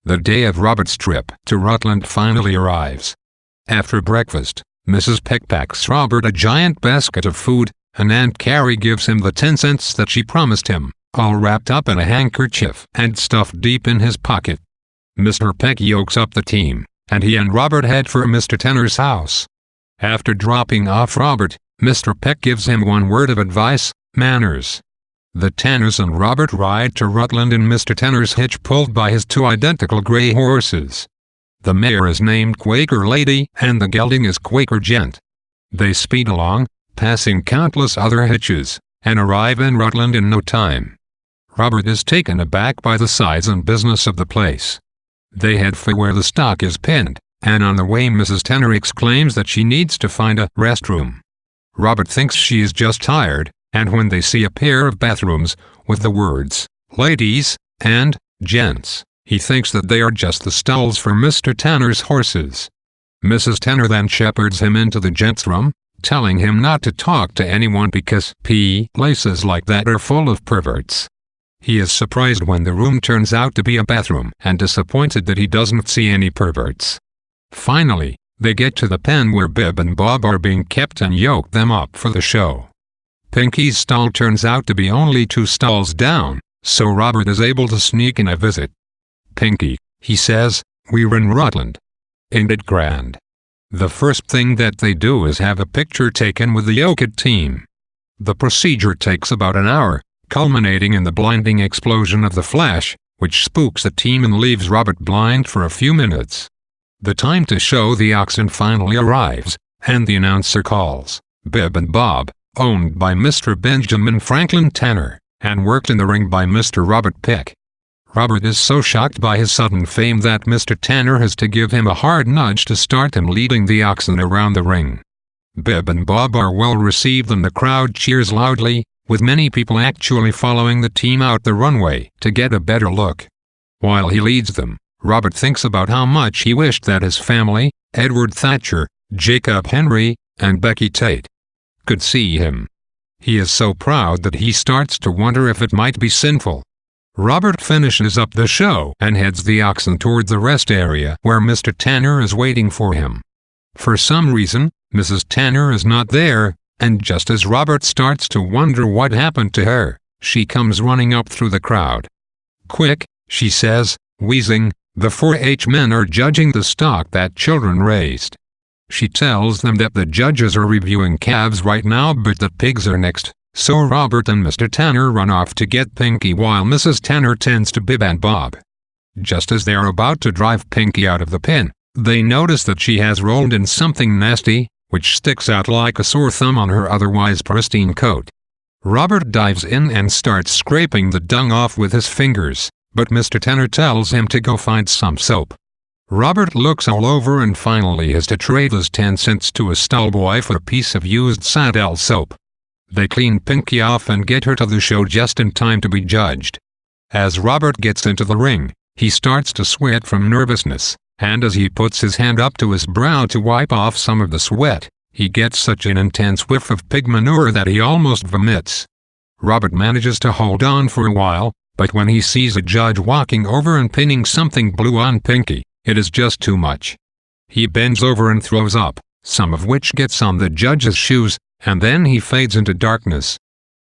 The day of Robert's trip to Rutland finally arrives. After breakfast, Mrs. Peck packs Robert a giant basket of food, and Aunt Carrie gives him the 10 cents that she promised him, all wrapped up in a handkerchief and stuffed deep in his pocket. Mr. Peck yokes up the team, and he and Robert head for Mr. Tanner's house. After dropping off Robert, Mr. Peck gives him one word of advice: manners. The Tanners and Robert ride to Rutland in Mr. Tanner's hitch pulled by his 2 identical gray horses. The mare is named Quaker Lady and the gelding is Quaker Gent. They speed along, passing countless other hitches, and arrive in Rutland in no time. Robert is taken aback by the size and business of the place. They head for where the stock is penned, and on the way Mrs. Tanner exclaims that she needs to find a restroom. Robert thinks she is just tired, and when they see a pair of bathrooms, with the words, "ladies," and "gents," he thinks that they are just the stalls for Mr. Tanner's horses. Mrs. Tanner then shepherds him into the gents' room, telling him not to talk to anyone because places like that are full of perverts. He is surprised when the room turns out to be a bathroom and disappointed that he doesn't see any perverts. Finally, they get to the pen where Bib and Bob are being kept and yoke them up for the show. Pinky's stall turns out to be only 2 stalls down, so Robert is able to sneak in a visit. "Pinky," he says, "we're in Rutland. Ain't it grand?" The first thing that they do is have a picture taken with the yoked team. The procedure takes about an hour, culminating in the blinding explosion of the flash, which spooks the team and leaves Robert blind for a few minutes. The time to show the oxen finally arrives, and the announcer calls Bib and Bob, owned by Mr. Benjamin Franklin Tanner, and worked in the ring by Mr. Robert Peck. Robert is so shocked by his sudden fame that Mr. Tanner has to give him a hard nudge to start him leading the oxen around the ring. Bib and Bob are well received and the crowd cheers loudly, with many people actually following the team out the runway to get a better look. While he leads them, Robert thinks about how much he wished that his family, Edward Thatcher, Jacob Henry, and Becky Tate, could see him. He is so proud that he starts to wonder if it might be sinful. Robert finishes up the show and heads the oxen toward the rest area where Mr. Tanner is waiting for him. For some reason, Mrs. Tanner is not there, and just as Robert starts to wonder what happened to her, she comes running up through the crowd. "Quick," she says, wheezing, "the 4-H men are judging the stock that children raised." She tells them that the judges are reviewing calves right now but that pigs are next, so Robert and Mr. Tanner run off to get Pinky while Mrs. Tanner tends to Bib and Bob. Just as they are about to drive Pinky out of the pen, they notice that she has rolled in something nasty, which sticks out like a sore thumb on her otherwise pristine coat. Robert dives in and starts scraping the dung off with his fingers, but Mr. Tanner tells him to go find some soap. Robert looks all over and finally has to trade his 10 cents to a stallboy for a piece of used Sandel soap. They clean Pinky off and get her to the show just in time to be judged. As Robert gets into the ring, he starts to sweat from nervousness, and as he puts his hand up to his brow to wipe off some of the sweat, he gets such an intense whiff of pig manure that he almost vomits. Robert manages to hold on for a while, but when he sees a judge walking over and pinning something blue on Pinky, it is just too much. He bends over and throws up, some of which gets on the judge's shoes, and then he fades into darkness,